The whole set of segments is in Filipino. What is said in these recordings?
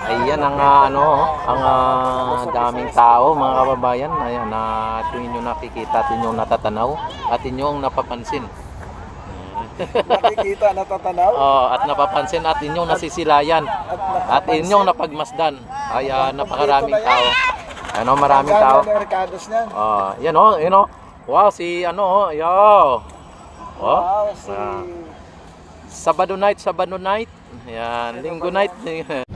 Ayan ang ang daming tao mga kababayan. Ayan na ito inyong nakikita, at inyong natatanaw at inyong napapansin. Nakikita, natatanaw. At napapansin at inyong nasisilayan at inyong napagmasdan. Ay napakaraming tao. Ano, maraming tao. Yan Wow, si yo. Wow, si Sabado night. Yan, Linggo night. Yan.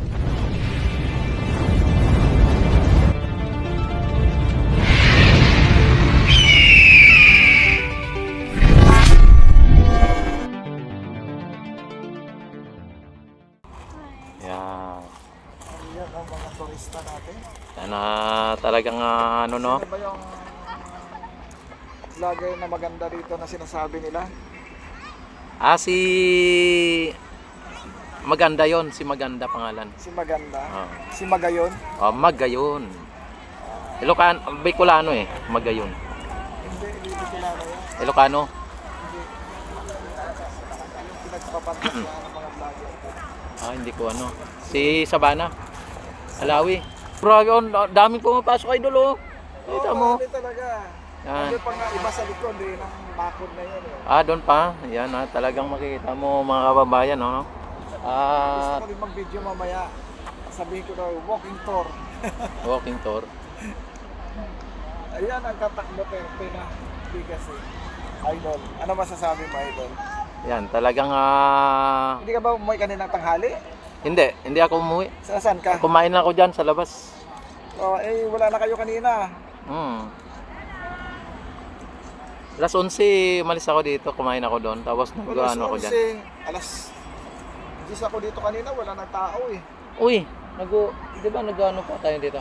Yan ang mga turista natin. Yan talagang Ano ba yung vlogger na maganda dito na sinasabi nila? Si Maganda yon, si Maganda pangalan. Si Maganda? Oh. Si Magayon? Magayon. Ilocano, Bicolano Magayon. Hindi kilala yan. Ilocano? Hindi. Yung pinagpapantas na ng mga vlogger. Hindi ko Si Sabana. Alawi. Grabe, daming pumapasok idol Kita mo. Marami talaga. Yan. Hindi pa nga iba sa likod ng bakod na yun Doon pa. Yan talagang makikita mo mga kababayan Gusto ko rin mag-video mamaya. Sabihin ko daw, walking tour. Walking tour. Ayan ang katakbo Duterte na bigas Idol. Ano masasabi mo, Idol? Yan, talagang Hindi ka ba umuwi kaninang tanghali? Hindi ako umuwi. Saan ka? Kumain na ako diyan sa labas. Wala na kayo kanina. Alas 11, umalis ako dito, kumain ako doon, tapos nag-ano ako diyan. Alas 10 ako dito kanina, wala nang tao Uy, di ba nag-ano pa tayo dito?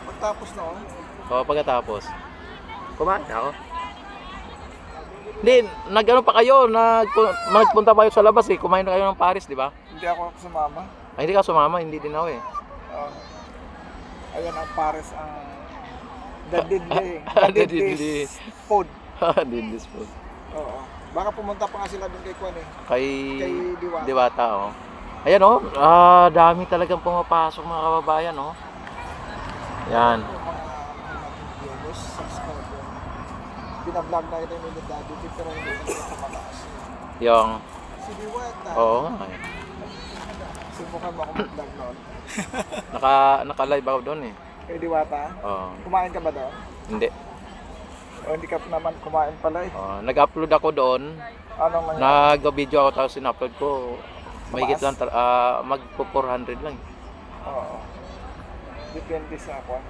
Pagtapos na Pagkatapos. Kumain ako. Hindi, nag-ano pa kayo, nagpunta pa kayo sa labas kumain na kayo ng Paris, di ba? Hindi ako sumama. Ay, hindi ka sumama, hindi din ako Ayan ang Paris ang the Deadly food. Deadly food. Oo. Baka pumunta pa nga sila doon kay Kwan Kay Diwata. Diwata Ayan dami talagang pumapasok mga kababayan Yan. Binablog na ito yung Daddy, pero hindi na sa mataas. Yung Si Diwata. Oo nga Subukan mo ako mag-vlog noon. Naka-live ako doon Kay Diwata? Kumain ka ba doon? Hindi. Hindi ka naman kumain pala Nag-upload ako doon. Anong nangyari? Nag-video ako tapos in-upload ko. Mahigit lang, magpo 400 lang. Oo. Depende sa ako.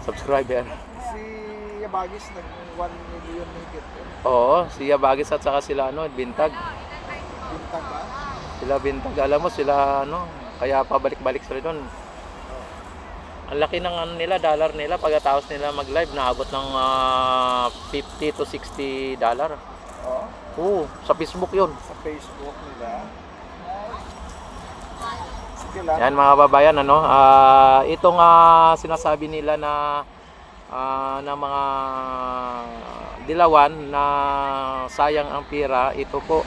Subscriber. Si Yabagis nag 1 million higit. Oo, si Yabagis at saka sila Bintag. Bintag ba? Sila Bintag, alam mo sila kaya pabalik-balik sila doon. Ang laki ng dollar nila pagkatapos nila mag-live naabot ng $50 to $60. Oo, sa Facebook 'yun. Sa Facebook nila. Sige lang. Yan mga babayan itong sinasabi nila na mga dilawan na sayang ang pera, ito po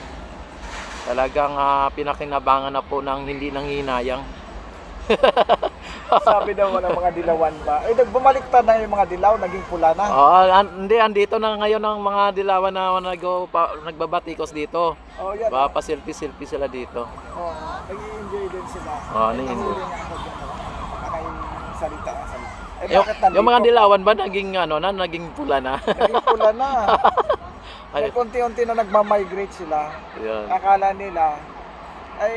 talagang pinakinabangan na po ng hindi nanghihinayang. Sabi daw ng mga dilawan ba? Bumaliktad na yung mga dilaw, naging pula na. Hindi, andito na ngayon ang mga dilawan na nagbabatikos dito. Yan. Pa-selfie sila dito. Nag-i-enjoy din sila. Nag-i-enjoy. Salita. Yung mga dilawan ba naging naging pula na? Naging pula na. Konti-unti na nagma-migrate sila. Yan. Akala nila ay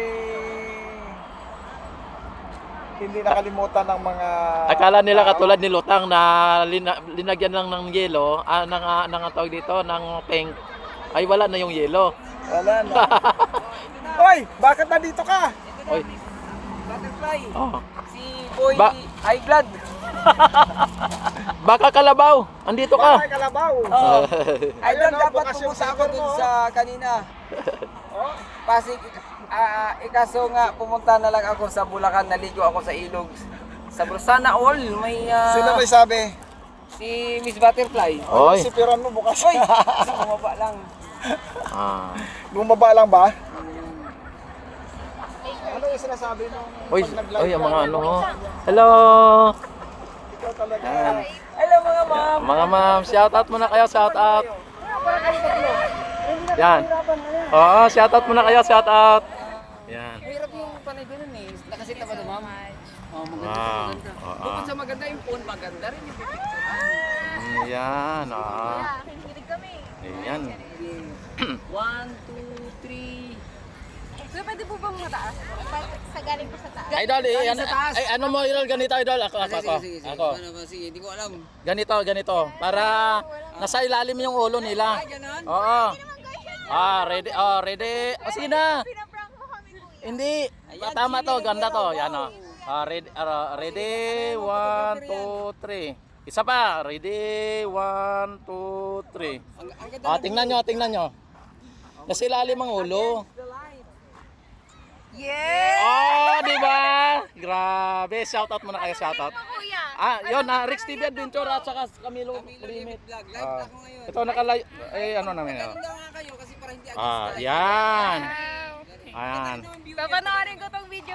hindi nakalimutan ng mga akala nila katulad ni Lutang na linagyan lang ng yelo, ng tawag dito, ng pink. Ay wala na yung yelo. Wala na. Hoy, bakit nandito ka? Oy. Butterfly. Si Boy Highglad. Baka Kalabaw, andito ka. Bakit Kalabaw? Idol, dapat bukasyon pumunta ako sa dun mo. sa kanina. Pasig, ikaso nga pumunta na lang ako sa Bulacan, naligo ako sa ilog. Sa Brusana All, may Sino may sabi? si Miss Butterfly. Oy. Sipiran mo bukas. Hoy, bumaba lang. Ah. Bumaba lang ba? Ano yung sinasabi mo. Uy, uy, ang mga ano. Hello. Ikaw talaga. Hello mga ma'am. Mga ma'am, shout out muna kayo, shout out. Yan. Oo, shout out muna kayo, shout out. Yan. Hirap yung panay ganun eh. Nakasit na ba ito, ma'am? Oh, maganda Wow. sa maganda. Oo. Bukod sa maganda yung phone, maganda rin yung picture. Yan. Kinig kami. Ayan. 1, 2, 3. Kuya, pwede po bang mataas? Sa galing po sa taas. Idol, ano mo, idol, ganito, idol. Ako. Sige, hindi ko alam. Ganito. Para nasa ilalim yung ulo nila. Ay, ganun? Oo. Ready. Sige na. Pinaprank mo kami, kuya. Hindi. Tama to, ganda to. Yan o. Ready, 1, 2, 3. Isa pa. Ready, 1, 2, 3. Tingnan nyo. Nasa ilalim ang ulo. Yeah! Di ba? Grabe. Shoutout muna kayo, shoutout. Kuya. Yun, Rick's TV Adventure at saka Camilo Limit. Vlog. Live na ako ngayon. Ito nakalay, ano namin. Ganda nga kayo kasi para hindi Yan. Ayan. Papanoorin ko tong video.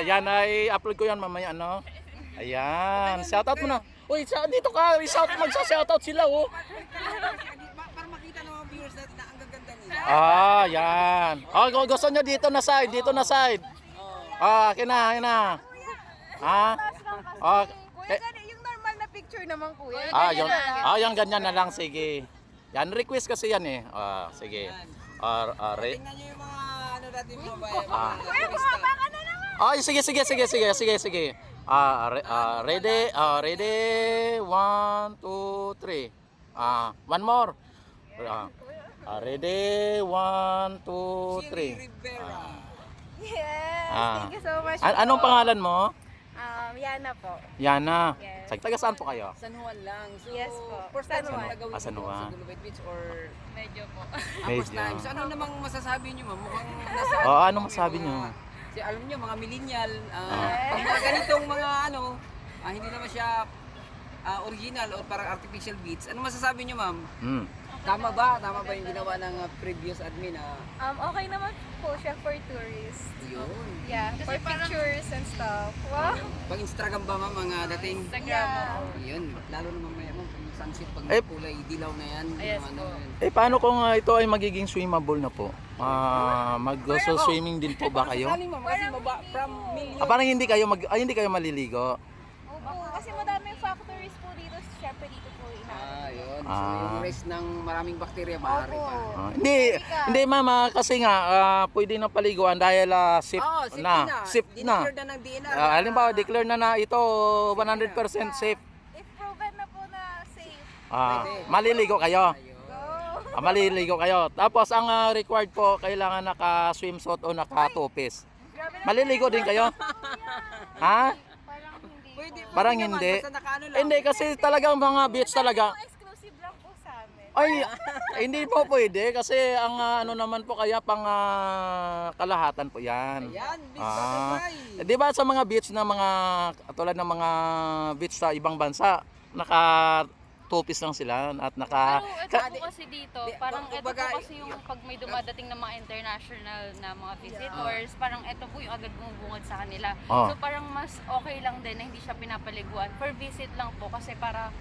Yan ay upload ko yan mamaya, ano? Ayan. Shoutout muna. Uy, dito ka. Magsa-shoutout sila, oh. Para makita ng mga viewers natin na ang gaganda nila. Yan. Gusto nyo dito na side. Kina. Kuya, yung normal na picture naman, kuya. Yung ganyan na lang, sige. Yan, request kasi yan eh. Sige. Tingnan nyo yung mga ano natin mga bayan. Kuya, bumaba ka na naman. Sige. Ready, 1, 2, 3. One more. Ready, 1, 2, 3. Rivera. Yes, thank you so much. Anong pangalan mo? Yana po. Yana. Yes. Taga saan po kayo? San Juan lang. So, Yes po. first time San mo Juan. nagawin San dito Juan. sa Gulubet Beach or Medyo po. first Medyo. time? So ano namang masasabi nyo ma'am? Mukhang nasa Ano masabi nyo? Kasi alam nyo mga millennial, pag mga ganitong mga ano, hindi naman siya original or parang artificial beats. Ano masasabi nyo ma'am? Tama ba? Tama ba yung ginawa ng previous admin? Okay naman po siya for tourists. Yun. Yeah, for pictures and stuff. Wow. Pag Instagram ba ma'am mga dating? Yeah. Yun, lalo na mamaya ma'am, pag yung sunset, pag Eh, kulay dilaw na yan. Yes yung ano, po. yun. Paano kung ito ay magiging swimmable na po? Mag-swimming din po ba kayo? Sakaling ma'am, kasi from million. Parang hindi kayo maliligo. Opo, kasi madaming factories po dito. Siyempre dito po Yun. So yung rest ng maraming bakterya maaari pa. Hindi mama, kasi nga pwede na paliguan dahil safe Safe na. Safe na. Dineclare na ng DNR. Halimbawa, declare na ito 100% safe. If proven na po na safe, Maliligo kayo. go! Maliligo kayo. Tapos ang required po, kailangan naka-swimsuit o naka-two-piece. Grabe na. Maliligo din kayo? Ha? Parang hindi. Pwede Parang naman, hindi. basta nakaano lang. Hindi kasi talagang mga beach talaga. Exclusive lang po sa amin. Ay, hindi po pwede kasi ang ano naman po kaya pang kalahatan po 'yan. Ayan, beach Ah. butterfly. 'Di ba sa mga beach na mga tulad ng mga beach sa ibang bansa, naka two-piece lang sila at naka Pero ito po kasi dito, Di- parang ito po kumbaga, kasi yung pag may dumadating na mga international na mga visitors, parang ito po yung agad bumubungad sa kanila. Oh. So parang mas okay lang din na hindi siya pinapaliguan. For visit lang po kasi para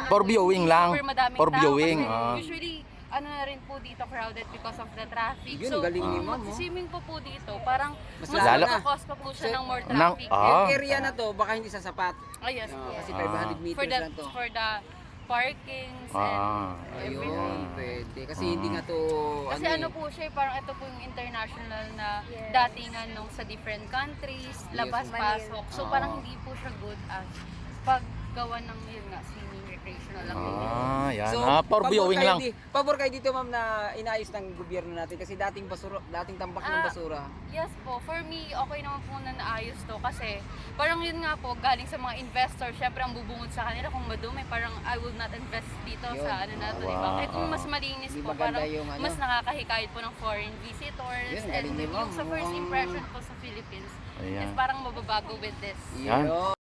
For viewing lang. super madaming For tao viewing, kasi usually ano na rin po dito crowded because of the traffic. Yun, so galing ni kung ma'am, oh. mag-swimming po dito, parang Mas mas lalo- nakakos pa po siya ng more Ng- traffic. Ah. Yung area na to, baka hindi sasapat. Yes po. Kasi 500 meters lang to. For the parkings Ah. and everything. Ayun, pwede. Kasi hindi nga to, Kasi ano po siya, parang ito po yung international na Yes. datingan nung sa different countries, labas-pasok. So parang hindi po siya good as paggawa ng yun nga, swimming recreational lang. Yan. So, For viewing lang. Pabor kayo dito ma'am na inaayos ng gobyerno natin kasi dating tambak ng basura. Yes po, for me, okay naman po na naayos to kasi parang yun nga po, galing sa mga investor, syempre ang bubungod sa kanila kung madumi, parang I will not invest dito Yun. sa ano na to, Wow. diba? Kahit kung mas malinis Di po, maganda parang yung ano? mas nakakahikayat po ng foreign visitors Yun, and galing ni ma'am. yung sa first Mukhang- impression po sa Philippines Ayan. is parang mababago with this. Yan. Yun.